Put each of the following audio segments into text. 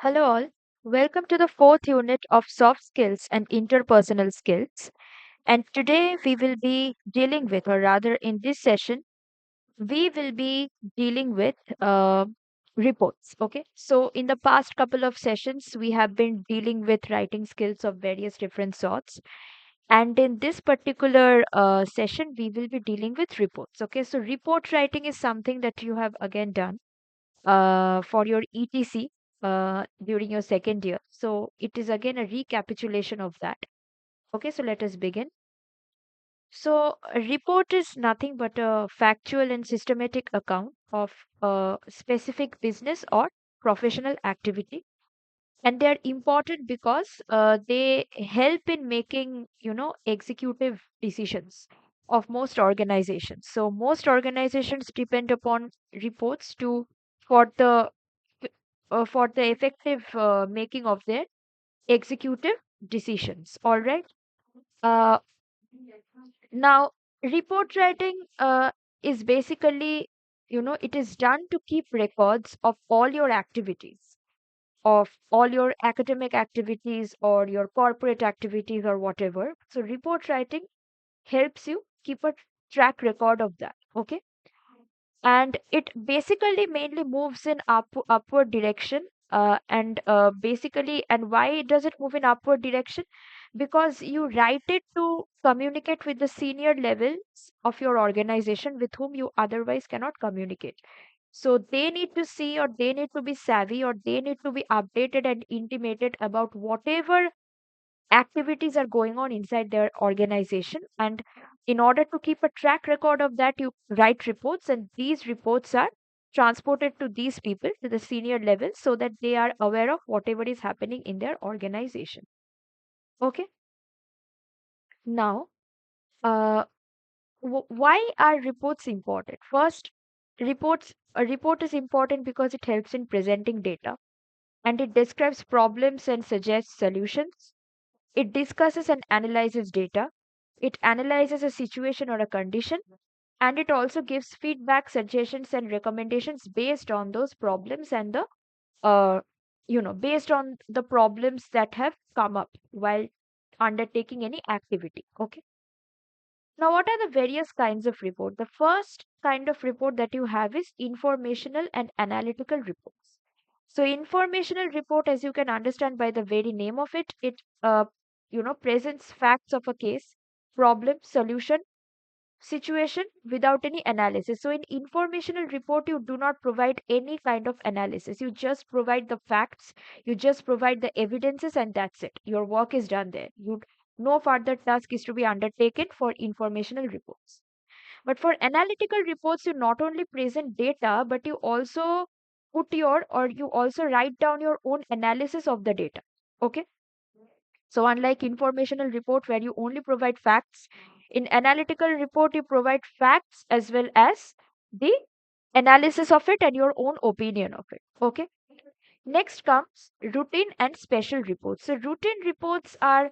Hello, all. Welcome to the fourth unit of soft skills and interpersonal skills. And today we will be dealing with, or rather, in this session, we will be dealing with reports. Okay. So, in the past couple of sessions, we have been dealing with writing skills of various different sorts. And in this particular session, we will be dealing with reports. Okay. So, report writing is something that you have again done for your ETC during your second year. So it is again a recapitulation of that. Okay, so let us begin. So a report is nothing but a factual and systematic account of a specific business or professional activity. And they're important because they help in making, executive decisions of most organizations. So most organizations depend upon reports to for the for the effective making of their executive decisions. All right. Uh, Now, report writing is basically, it is done to keep records of all your activities, of all your academic activities or your corporate activities or whatever. So, report writing helps you keep a track record of that. Okay, and it basically mainly moves in upward direction, and basically, and why does it move in upward direction? Because you write it to communicate with the senior levels of your organization with whom you otherwise cannot communicate. So they need to see, or they need to be savvy, or they need to be updated and intimated about whatever activities are going on inside their organization. And in order to keep a track record of that, you write reports, and these reports are transported to these people, to the senior level, so that they are aware of whatever is happening in their organization. Okay. Now, uh, why are reports important? First, a report is important because it helps in presenting data, and it describes problems and suggests solutions. It discusses and analyzes data. It analyzes a situation or a condition, and it also gives feedback, suggestions, and recommendations based on those problems and uh, based on the problems that have come up while undertaking any activity. Okay. Now, what are the various kinds of report? The first kind of report that you have is informational and analytical reports. So, informational report, as you can understand by the very name of it, it presents facts of a case, problem, solution, situation without any analysis. So, in informational report, you do not provide any kind of analysis. You just provide the facts, you just provide the evidences, and that's it. Your work is done there. No further task is to be undertaken for informational reports. But for analytical reports, you not only present data, but you also you also write down your own analysis of the data. Okay. So unlike informational report where you only provide facts, in analytical report you provide facts as well as the analysis of it and your own opinion of it. Okay. Next comes routine and special reports. So routine reports are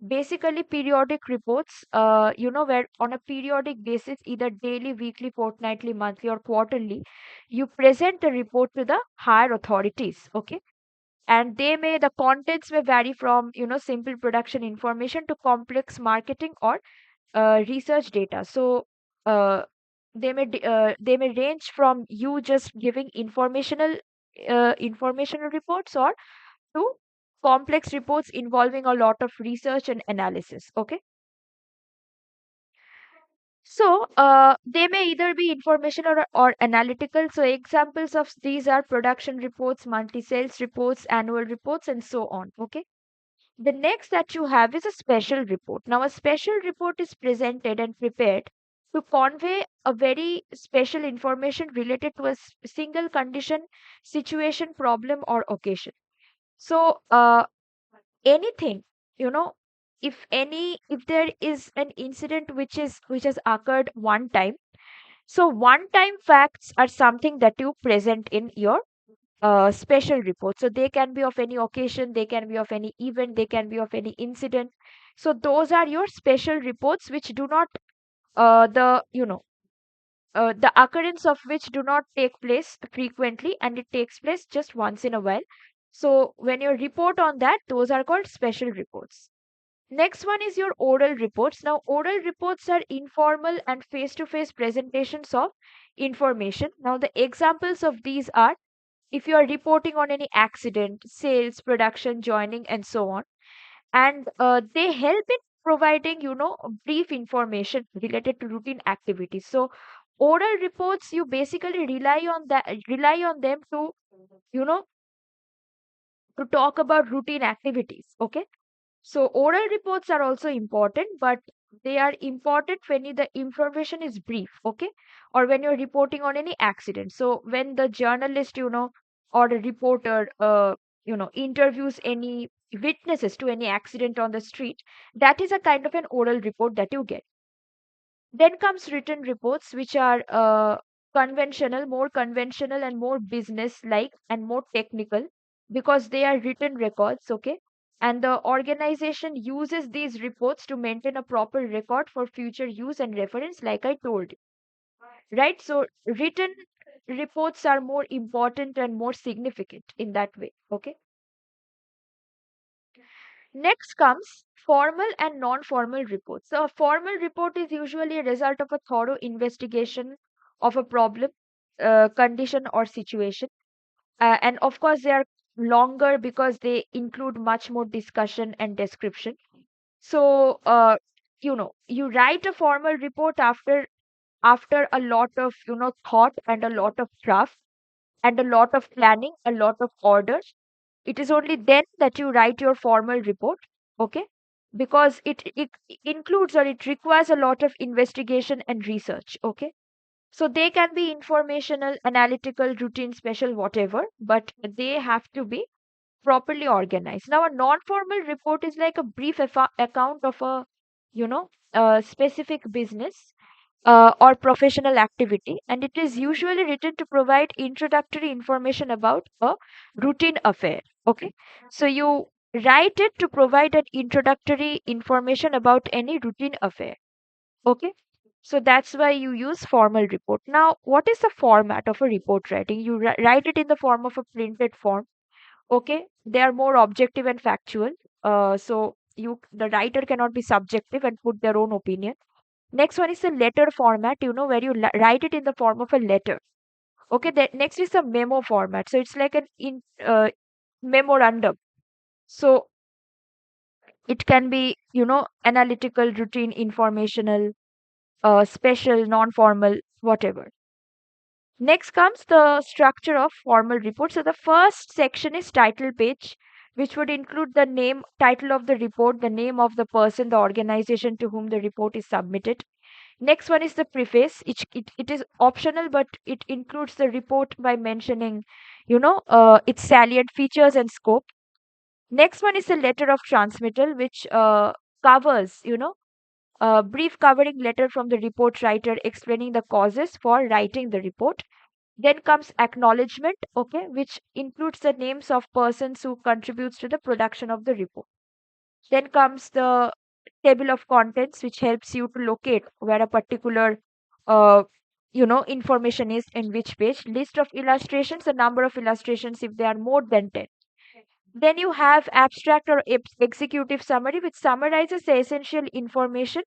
basically periodic reports, where on a periodic basis, either daily, weekly, fortnightly, monthly, or quarterly, you present the report to the higher authorities. Okay. And the contents may vary from, simple production information to complex marketing or research data. So, uh, they may range from you just giving informational reports or to complex reports involving a lot of research and analysis. Okay. So, they may either be informational or analytical. So, examples of these are production reports, monthly sales reports, annual reports, and so on. Okay. The next that you have is a special report. Now, a special report is presented and prepared to convey a very special information related to a single condition, situation, problem, or occasion. So, anything, you know, if there is an incident which has occurred one time, so one time facts are something that you present in your special report. So they can be of any occasion, they can be of any event, they can be of any incident. So those are your special reports which do not the occurrence of which do not take place frequently, and it takes place just once in a while. So when you report on that, those are called special reports. Next one is your oral reports. Now, oral reports are informal and face to face presentations of information. Now, the examples of these are if you are reporting on any accident, sales, production, joining, and so on. And they help in providing, brief information related to routine activities. So, oral reports, you basically rely on them to, you know, to talk about routine activities. Okay, so oral reports are also important, but they are important when the information is brief, okay? Or when you're reporting on any accident. So when the journalist, or a reporter, interviews any witnesses to any accident on the street, that is a kind of an oral report that you get. Then comes written reports, which are more conventional and more business like and more technical because they are written records, okay? And the organization uses these reports to maintain a proper record for future use and reference, like I told you, right? So, written reports are more important and more significant in that way, okay? Next comes formal and non-formal reports. So a formal report is usually a result of a thorough investigation of a problem, condition, or situation. And of course, they are longer because they include much more discussion and description. So, you write a formal report after a lot of thought and a lot of draft and a lot of planning, a lot of orders. It is only then that you write your formal report, okay? Because it includes or it requires a lot of investigation and research, okay? So they can be informational, analytical, routine, special, whatever, but they have to be properly organized. Now, a non-formal report is like a brief account of a specific business or professional activity, and it is usually written to provide introductory information about a routine affair. Okay, so you write it to provide an introductory information about any routine affair. Okay, so that's why you use formal report. Now, what is the format of a report writing? You write it in the form of a printed form. Okay, they are more objective and factual. So the writer cannot be subjective and put their own opinion. Next one is the letter format, where you write it in the form of a letter. Okay, that next is the memo format. So it's like an memorandum. So it can be, analytical, routine, informational, special, non-formal, whatever. Next comes the structure of formal report. So the first section is title page, which would include the name, title of the report, the name of the person, the organization to whom the report is submitted. Next one is the preface. It is optional, but it includes the report by mentioning, its salient features and scope. Next one is the letter of transmittal, which covers, a brief covering letter from the report writer explaining the causes for writing the report. Then comes acknowledgement, okay, which includes the names of persons who contributes to the production of the report. Then comes the table of contents, which helps you to locate where a particular, uh, information is in which page. List of illustrations, the number of illustrations if they are more than 10. Then you have abstract or executive summary, which summarizes the essential information,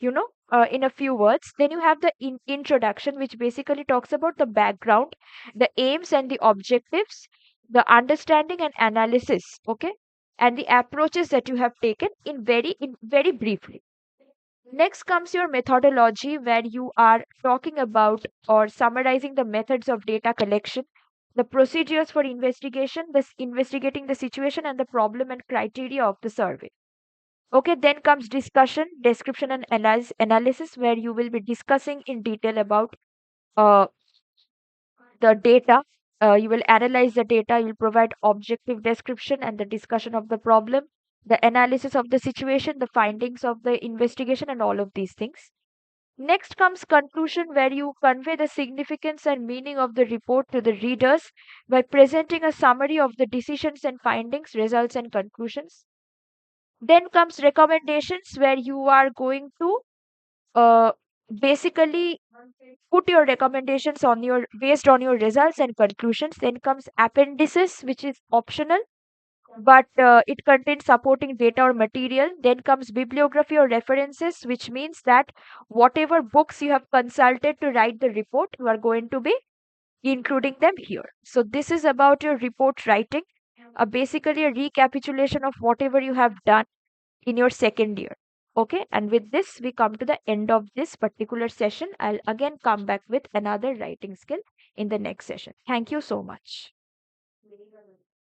in a few words. Then you have the introduction, which basically talks about the background, the aims and the objectives, the understanding and analysis, okay, and the approaches that you have taken in very briefly. Next comes your methodology, where you are talking about or summarizing the methods of data collection, the procedures for investigation, this investigating the situation and the problem and criteria of the survey. Okay, then comes discussion, description, and analysis, where you will be discussing in detail about uh, the data. You will analyze the data, you will provide objective description and the discussion of the problem, the analysis of the situation, the findings of the investigation, and all of these things. Next comes conclusion, where you convey the significance and meaning of the report to the readers by presenting a summary of the decisions and findings, results, and conclusions. Then comes recommendations, where you are going to uh, basically put your recommendations on your based on your results and conclusions. Then comes appendices, which is optional, but it contains supporting data or material. Then comes bibliography or references, which means that whatever books you have consulted to write the report, you are going to be including them here. So this is about your report writing, basically a recapitulation of whatever you have done in your second year. Okay, and with this, we come to the end of this particular session. I'll again come back with another writing skill in the next session. Thank you so much.